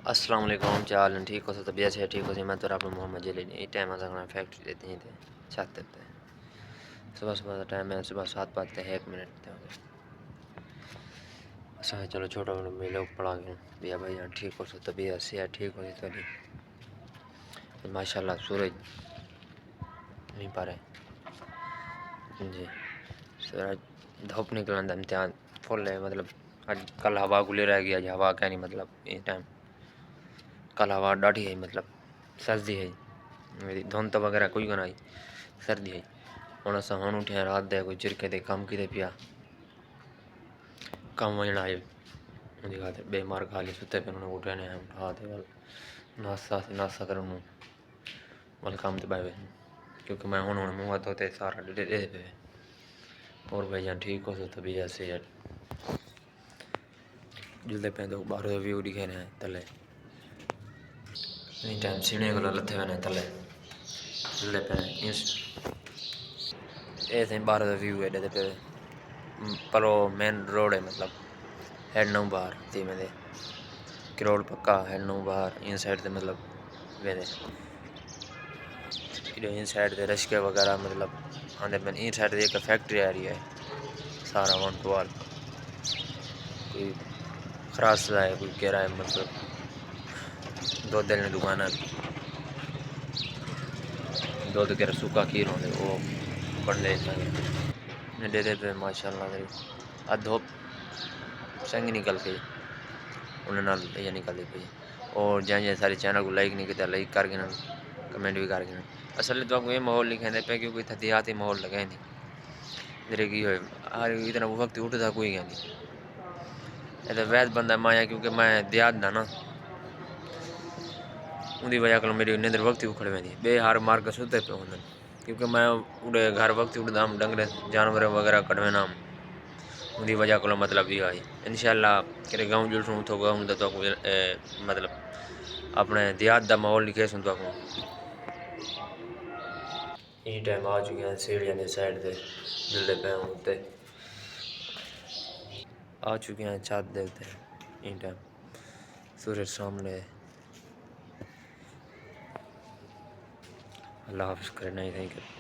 السلام علیکم، کیا حال ہے؟ ٹھیک ہو؟ طبیعت سے ٹھیک ہو سی؟ میں تو آپ محمد جلیل یہ ٹائم فیکٹری دیتے ہیں تھے چھت تے صبح کا ٹائم ہے، صبح 7 بجتے 1 منٹ تے ہو گئے اصل چلو چھوٹا موٹا میلے پڑھا گیا بھیا بھائی جان ٹھیک ہو سو؟ طبیعت سے ٹھیک ہو سی تھوڑی ماشاء اللہ سورج نہیں پا رہے جی سورج دھوپ نکلنے کا امتحان فل ہے، مطلب کل ہوا گلی رہ گئی، اج ہوا کیا نہیں، مطلب یہ ٹائم کل ہوا ڈاٹھی ہے، مطلب سردی ہے میری دھند وغیرہ کوئی نہ آئی، سردی ہے ہوں اصا ہوں اٹھے رات دے کوئی چرکے دے کام کیتے پیا کام وجنا آئے ان کی خاطر بے مار کھا لی ستے پہ انہوں نے اٹھے نے اٹھا دے ناسا کر ول کام تے بائے کیونکہ میں ہوں منہ ہاتھ دھوتے سارا دے پہ اور بھائی جان ٹھیک ہو سو؟ طبیعت سے جلدے پہ تو باہر ویو دکھے رہے ہیں تلے نہیں ٹائم سینے کو لتھے ہوئے ہیں تلے جلدے پہ ایسے باہر کا ویو ہے پہ پرو مین روڈ ہے، مطلب ہیڈ نو باہر تھی میں کروڑ پکا ہیڈ نو باہر ان سائڈ تے مطلب ویدے ان سائڈ تے رشکے وغیرہ مطلب آندے پہ ان سائڈ تے ایک فیکٹری آ رہی ہے سارا ون ٹو آل کوئی خراس ہے کوئی کہہ رہا ہے، مطلب دو دل نے دکان دودھ کے سوکھا کھیر ہوندے وہ بن دے دے دے پہ ماشاء اللہ دھوپ سنگ نکل گئی انہوں نے یہ نکلتی پی اور جائیں سارے چینل کو لائک نہیں کیا لائک کر کے کمنٹ بھی کر کے اصل تو یہ ماحول نہیں کھیلتے پہ کیونکہ تھدیاتی ماحول لگے نہیں میرے کی ہوئے ہر اتنا وقت اٹھتا کوئی گیا نہیں یہ تو وید بندہ مایا کیونکہ میں دیہات دا نا ان کی وجہ میری نیندر وقت ہی اکھڑ پی بے ہر مار کے ستے پہ ہوں کیونکہ میں اڑے گھر وقت اٹھتا ہوں ڈنگر جانور وغیرہ کٹوینا ان کی وجہ کو مطلب یہ آئی ان شاء اللہ کہ گاؤں جلسوں اتوں گاؤں تو مطلب اپنے دیہات دا ماحول لکھے سن تو یہ ٹائم آ چکے ہیں سیڑھیاں نے سائڈ دے جلدے پہ ہوتے آ چکے ہیں چھت دے ہوتے یہ ٹائم سورج سامنے اللہ حافظ کرنا ہی نہیں کرے